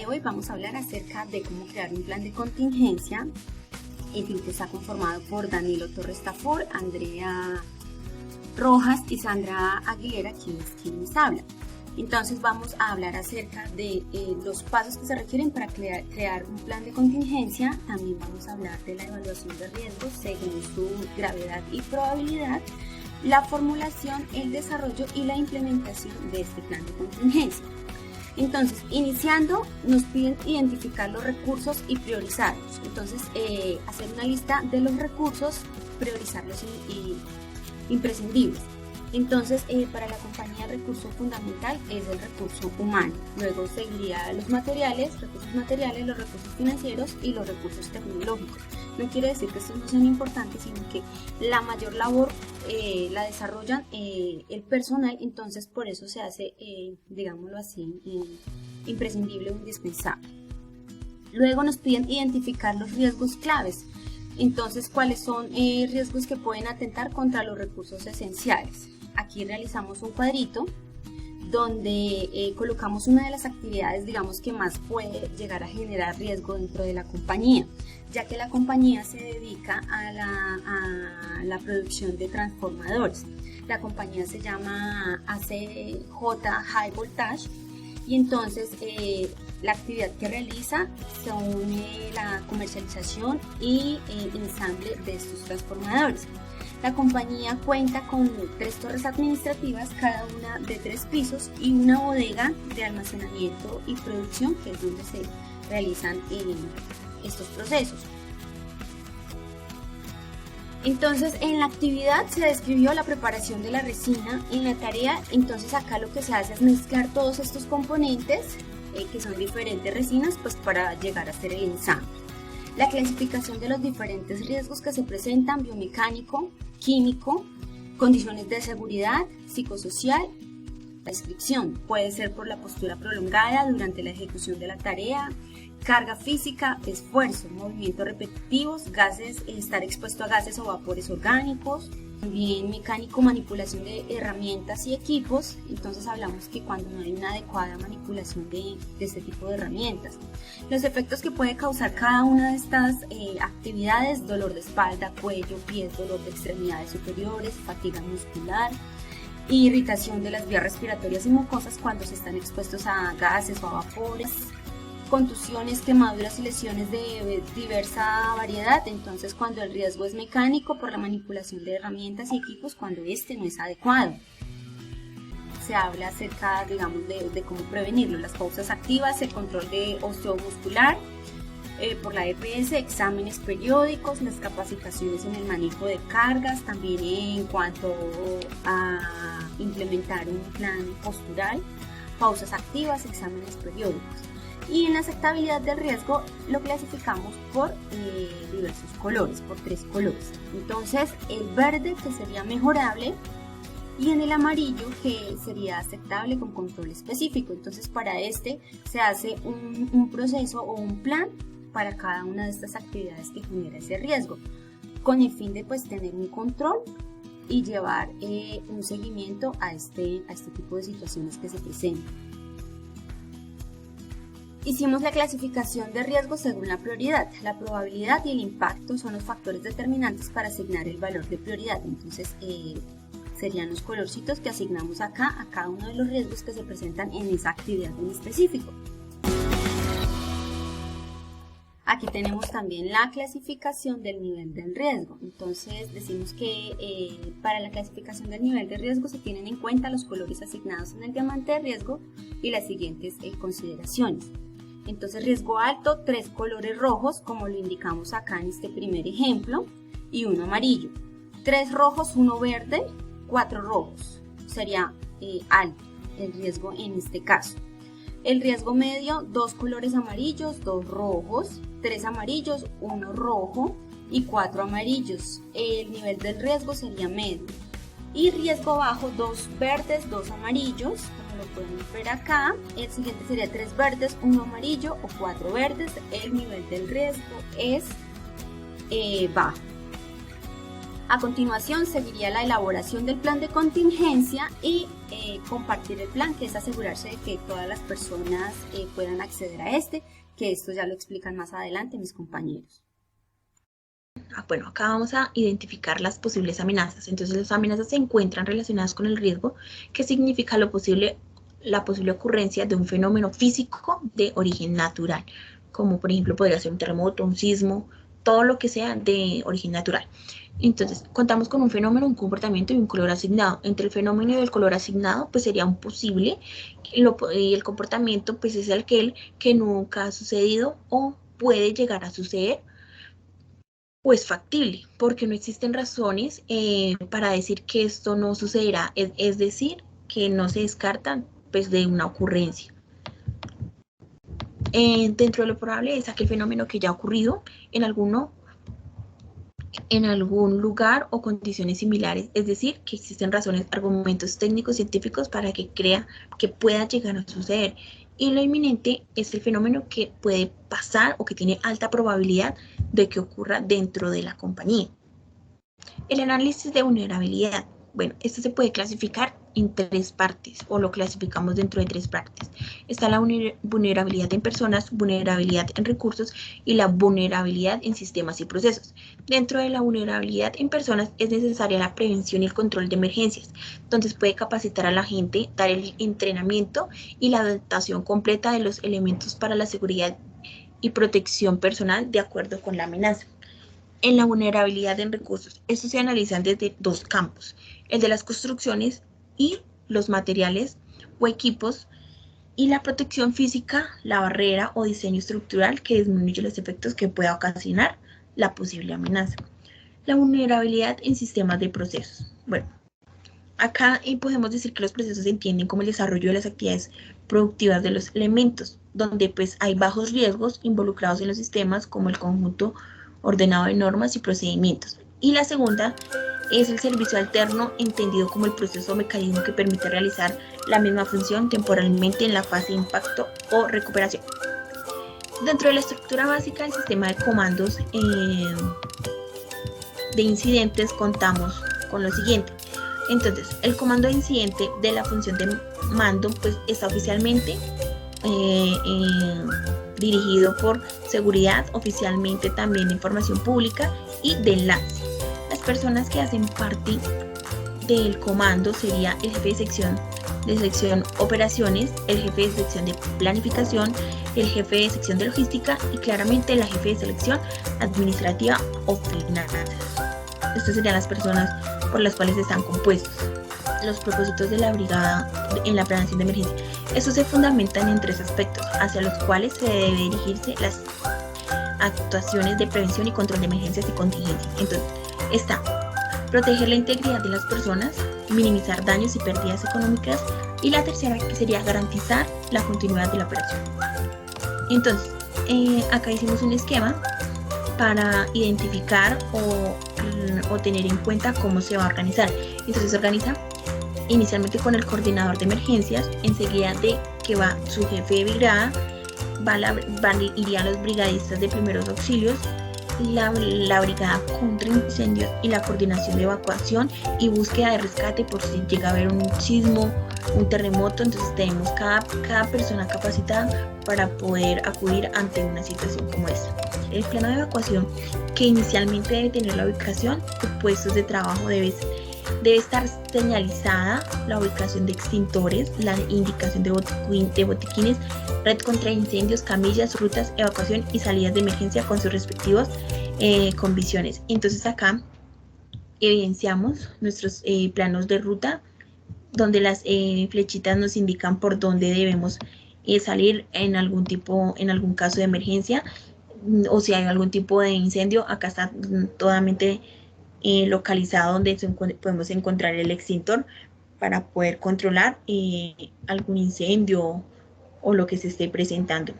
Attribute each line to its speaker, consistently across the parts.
Speaker 1: de hoy vamos a hablar acerca de cómo crear un plan de contingencia. El grupo está conformado por Danilo Torres Tafur, Andrea Rojas y Sandra Aguilera, quienes hablan. Entonces vamos a hablar acerca de los pasos que se requieren para crear un plan de contingencia. También vamos a hablar de la evaluación de riesgos según su gravedad y probabilidad, la formulación, el desarrollo y la implementación de este plan de contingencia. Entonces, iniciando, nos piden identificar los recursos y priorizarlos. Entonces, hacer una lista de los recursos, priorizarlos imprescindibles. Entonces, para la compañía el recurso fundamental es el recurso humano. Luego seguiría los recursos materiales, los recursos financieros y los recursos tecnológicos. No quiere decir que estos no sean importantes, sino que la mayor labor la desarrollan el personal, entonces por eso se hace, digámoslo así, imprescindible o indispensable. Luego nos piden identificar los riesgos claves. Entonces, ¿cuáles son riesgos que pueden atentar contra los recursos esenciales? Aquí realizamos un cuadrito donde colocamos una de las actividades, digamos, que más puede llegar a generar riesgo dentro de la compañía, ya que la compañía se dedica a la producción de transformadores. La compañía se llama ACJ High Voltage y entonces la actividad que realiza son la comercialización y ensamble de estos transformadores. La compañía cuenta con 3 torres administrativas, cada una de 3 pisos, y una bodega de almacenamiento y producción, que es donde se realizan estos procesos. Entonces, en la actividad se describió la preparación de la resina. En la tarea, entonces acá lo que se hace es mezclar todos estos componentes, que son diferentes resinas, pues para llegar a hacer el ensamble. La clasificación de los diferentes riesgos que se presentan: biomecánico, químico, condiciones de seguridad, psicosocial. La descripción puede ser por la postura prolongada durante la ejecución de la tarea, carga física, esfuerzo, movimientos repetitivos, gases, estar expuesto a gases o vapores orgánicos. También mecánico, manipulación de herramientas y equipos. Entonces hablamos que cuando no hay una adecuada manipulación de este tipo de herramientas. Los efectos que puede causar cada una de estas actividades: dolor de espalda, cuello, pies, dolor de extremidades superiores, fatiga muscular, irritación de las vías respiratorias y mucosas cuando se están expuestos a gases o a vapores, contusiones, quemaduras y lesiones de diversa variedad. Entonces, cuando el riesgo es mecánico, por la manipulación de herramientas y equipos, cuando este no es adecuado. Se habla acerca, digamos, de cómo prevenirlo: las pausas activas, el control de osteomuscular, por la EPS, exámenes periódicos, las capacitaciones en el manejo de cargas, también en cuanto a implementar un plan postural, pausas activas, exámenes periódicos. Y en la aceptabilidad del riesgo lo clasificamos por diversos colores, por 3 colores. Entonces, el verde, que sería mejorable, y en el amarillo, que sería aceptable con control específico. Entonces, para este se hace un proceso o un plan para cada una de estas actividades que genera ese riesgo, con el fin de tener un control y llevar un seguimiento a este tipo de situaciones que se presentan. Hicimos la clasificación de riesgos según la prioridad. La probabilidad y el impacto son los factores determinantes para asignar el valor de prioridad. Entonces, serían los colorcitos que asignamos acá a cada uno de los riesgos que se presentan en esa actividad en específico. Aquí tenemos también la clasificación del nivel del riesgo. Entonces, decimos que para la clasificación del nivel de riesgo se tienen en cuenta los colores asignados en el diamante de riesgo y las siguientes consideraciones. Entonces, riesgo alto, 3 colores rojos, como lo indicamos acá en este primer ejemplo, y 1 amarillo. 3 rojos, 1 verde, 4 rojos. Sería alto el riesgo en este caso. El riesgo medio, 2 colores amarillos, 2 rojos, 3 amarillos, 1 rojo y 4 amarillos. El nivel del riesgo sería medio. Y riesgo bajo, 2 verdes, 2 amarillos, como lo pueden ver acá. El siguiente sería 3 verdes, 1 amarillo o 4 verdes. El nivel del riesgo es bajo. A continuación seguiría la elaboración del plan de contingencia y compartir el plan, que es asegurarse de que todas las personas puedan acceder a este, que esto ya lo explican más adelante mis compañeros.
Speaker 2: Bueno, acá vamos a identificar las posibles amenazas. Entonces, las amenazas se encuentran relacionadas con el riesgo, que significa la posible ocurrencia de un fenómeno físico de origen natural, como por ejemplo podría ser un terremoto, un sismo, todo lo que sea de origen natural. Entonces, contamos con un fenómeno, un comportamiento y un color asignado. Entre el fenómeno y el color asignado, pues sería un posible, y el comportamiento, pues es aquel que nunca ha sucedido o puede llegar a suceder, o es factible, porque no existen razones para decir que esto no sucederá, es decir, que no se descartan pues, de una ocurrencia. Dentro de lo probable es aquel fenómeno que ya ha ocurrido en algún lugar o condiciones similares, es decir, que existen razones, argumentos técnicos, científicos para que crea que pueda llegar a suceder. Y lo inminente es el fenómeno que puede pasar o que tiene alta probabilidad de que ocurra dentro de la compañía. El análisis de vulnerabilidad. Bueno, esto se puede clasificar en 3 partes, o lo clasificamos dentro de 3 partes. Está la vulnerabilidad en personas, vulnerabilidad en recursos y la vulnerabilidad en sistemas y procesos. Dentro de la vulnerabilidad en personas es necesaria la prevención y el control de emergencias. Entonces puede capacitar a la gente, dar el entrenamiento y la adaptación completa de los elementos para la seguridad y protección personal de acuerdo con la amenaza. En la vulnerabilidad en recursos, esto se analiza desde 2 campos, el de las construcciones y los materiales o equipos, y la protección física, la barrera o diseño estructural que disminuye los efectos que pueda ocasionar la posible amenaza. La vulnerabilidad en sistemas de procesos. Bueno, acá podemos decir que los procesos se entienden como el desarrollo de las actividades productivas de los elementos, donde pues hay bajos riesgos involucrados en los sistemas como el conjunto ordenado de normas y procedimientos. Y la segunda es el servicio alterno, entendido como el proceso o mecanismo que permite realizar la misma función temporalmente en la fase de impacto o recuperación. Dentro de la estructura básica del sistema de comandos de incidentes contamos con lo siguiente. Entonces, el comando de incidente de la función de mando pues está oficialmente dirigido por seguridad, oficialmente también de información pública y de enlace. Las personas que hacen parte del comando sería el jefe de sección operaciones, el jefe de sección de planificación, el jefe de sección de logística y claramente la jefe de selección administrativa o finanzas. Estas serían las personas por las cuales están compuestos. Los propósitos de la brigada en la planeación de emergencia. Estos se fundamentan en 3 aspectos hacia los cuales se debe dirigirse las actuaciones de prevención y control de emergencias y contingencias. Entonces, está proteger la integridad de las personas, minimizar daños y pérdidas económicas, y la tercera que sería garantizar la continuidad de la operación. Entonces, acá hicimos un esquema para identificar o tener en cuenta cómo se va a organizar. Entonces se organiza inicialmente con el coordinador de emergencias, enseguida de que va su jefe de brigada, irían los brigadistas de primeros auxilios, la brigada contra incendios y la coordinación de evacuación y búsqueda de rescate por si llega a haber un sismo, un terremoto. Entonces tenemos cada persona capacitada para poder acudir ante una situación como esta. El plano de evacuación, que inicialmente debe tener la ubicación de puestos de trabajo, debe estar señalizada la ubicación de extintores, la indicación de botiquines, red contra incendios, camillas, rutas, evacuación y salidas de emergencia con sus respectivos condiciones. Entonces acá evidenciamos nuestros planos de ruta, donde las flechitas nos indican por dónde debemos salir en algún caso de emergencia, o si hay algún tipo de incendio. Acá está totalmente localizado donde podemos encontrar el extintor para poder controlar algún incendio o lo que se esté presentando.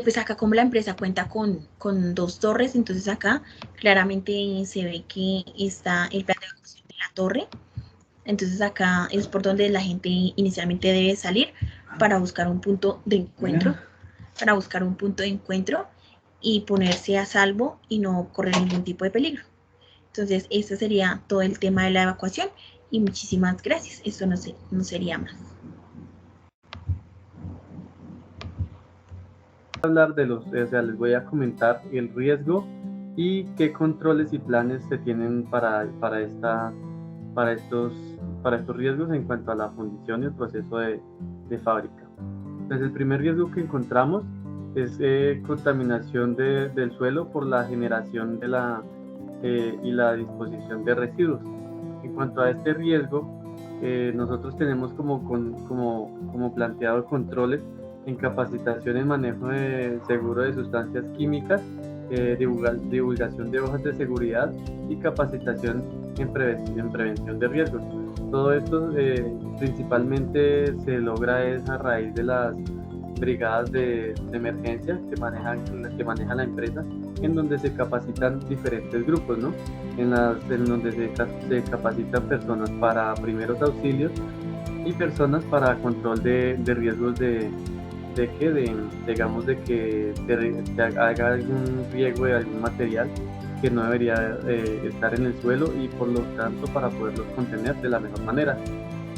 Speaker 2: Pues acá, como la empresa cuenta con 2 torres, entonces acá claramente se ve que está el plan de evacuación de la torre. Entonces acá es por donde la gente inicialmente debe salir para buscar un punto de encuentro, y ponerse a salvo y no correr ningún tipo de peligro. Entonces, ese sería todo el tema de la evacuación y muchísimas gracias. Eso no sería más.
Speaker 3: Hablar de les voy a comentar el riesgo y qué controles y planes se tienen para estos riesgos en cuanto a la fundición y el proceso de fábrica. Entonces, el primer riesgo que encontramos es contaminación del suelo por la generación y la disposición de residuos. En cuanto a este riesgo, nosotros tenemos como planteado controles en capacitación en manejo seguro de sustancias químicas, divulgación de hojas de seguridad y capacitación en prevención de riesgos. Todo esto principalmente se logra a raíz de las brigadas de emergencia que maneja la empresa, en donde se capacitan diferentes grupos, ¿no? En donde se capacitan personas para primeros auxilios y personas para control de riesgos digamos de que se haga algún riego de algún material que no debería estar en el suelo y por lo tanto para poderlos contener de la mejor manera.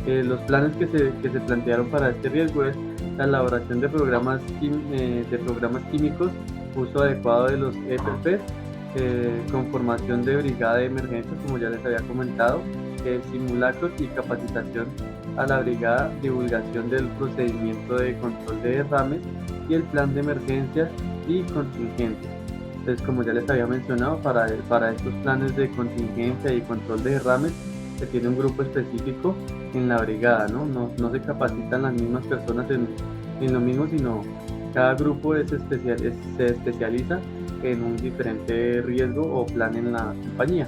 Speaker 3: Los planes que se plantearon para este riesgo es la elaboración de programas químicos, uso adecuado de los EPPs, conformación de brigada de emergencia, como ya les había comentado, simulacros y capacitación a la brigada, divulgación del procedimiento de control de derrames y el plan de emergencia y contingencia. Entonces, como ya les había mencionado, para estos planes de contingencia y control de derrames se tiene un grupo específico en la brigada, no se capacitan las mismas personas en lo mismo, sino cada grupo se especializa en un diferente riesgo o plan en la compañía.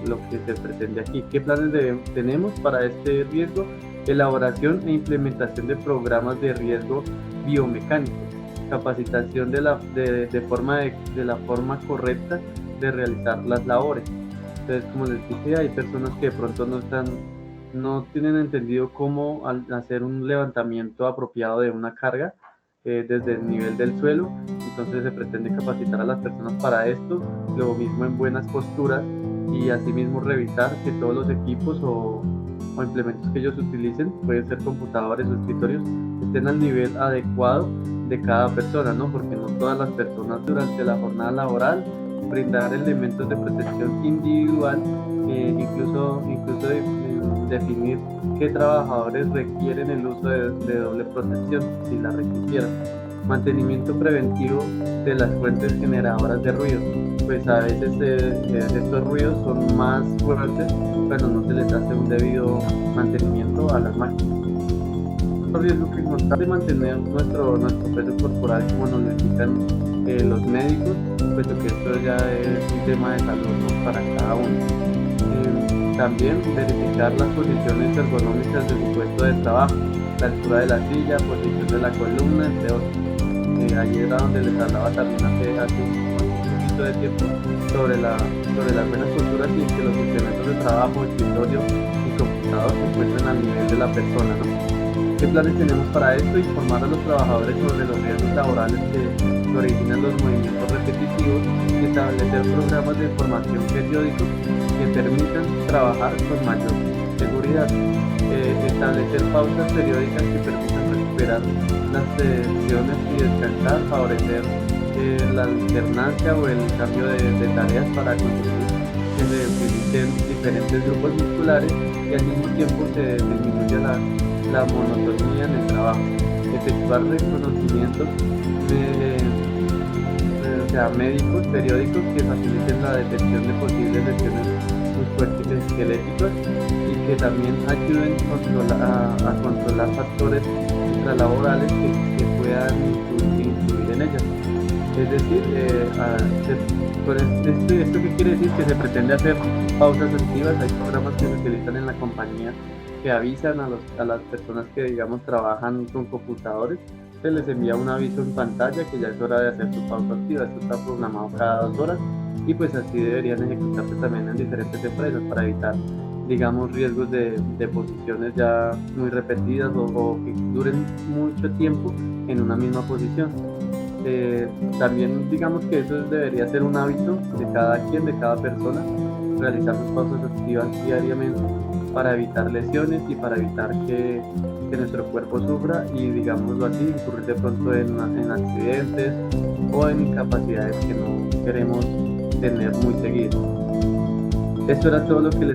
Speaker 3: Lo que se pretende aquí. ¿Qué planes tenemos para este riesgo? Elaboración e implementación de programas de riesgo biomecánico, capacitación de la forma correcta de realizar las labores. Entonces, como les dije, hay personas que de pronto no tienen entendido cómo hacer un levantamiento apropiado de una carga desde el nivel del suelo. Entonces se pretende capacitar a las personas para esto, lo mismo en buenas posturas, y asimismo revisar que todos los equipos o implementos que ellos utilicen, pueden ser computadores o escritorios, estén al nivel adecuado de cada persona, ¿no? Porque no todas las personas durante la jornada laboral brindar elementos de protección individual, incluso definir qué trabajadores requieren el uso de doble protección si la requisieran. Mantenimiento preventivo de las fuentes generadoras de ruido. Pues a veces estos ruidos son más fuertes cuando no se les hace un debido mantenimiento a las máquinas. Otro riesgo que encontramos de mantener nuestro peso corporal, como nos lo indican los médicos, puesto que esto ya es un tema de salud, ¿no?, para cada uno. También verificar las posiciones ergonómicas de su puesto de trabajo, la altura de la silla, posición de la columna, entre otros. Ayer era donde les hablaba también hace un poquito de tiempo sobre las buenas posturas y que los instrumentos de trabajo, escritorio y computador se encuentren al nivel de la persona, ¿no? ¿Qué planes tenemos para esto? Informar a los trabajadores sobre los riesgos laborales que originan los movimientos repetitivos y establecer programas de formación periódicos que permitan trabajar con mayor seguridad. Establecer pausas periódicas que permitan recuperar las sesiones y descansar, favorecer la alternancia o el cambio de tareas para conseguir que se utilicen diferentes grupos musculares y al mismo tiempo se disminuya la monotonía en el trabajo. Efectuar reconocimientos médicos periódicos que faciliten la detección de posibles lesiones musculoesqueléticas y que también ayuden a controlar factores intralaborales que puedan influir en ellas. Es decir, ¿esto qué quiere decir? Que se pretende hacer pausas activas. Hay programas que se utilizan en la compañía que avisan a las personas que, digamos, trabajan con computadores. Se les envía un aviso en pantalla que ya es hora de hacer su pausa activa. Esto está programado cada 2 horas y pues así deberían ejecutarse también en diferentes empresas para evitar, digamos, riesgos de posiciones ya muy repetidas o que duren mucho tiempo en una misma posición. También digamos que eso debería ser un hábito de cada quien, de cada persona, realizar sus pausas activas diariamente para evitar lesiones y para evitar que nuestro cuerpo sufra y, digámoslo así, incurrir de pronto en accidentes o en incapacidades que no queremos tener muy seguido. Esto era todo lo que les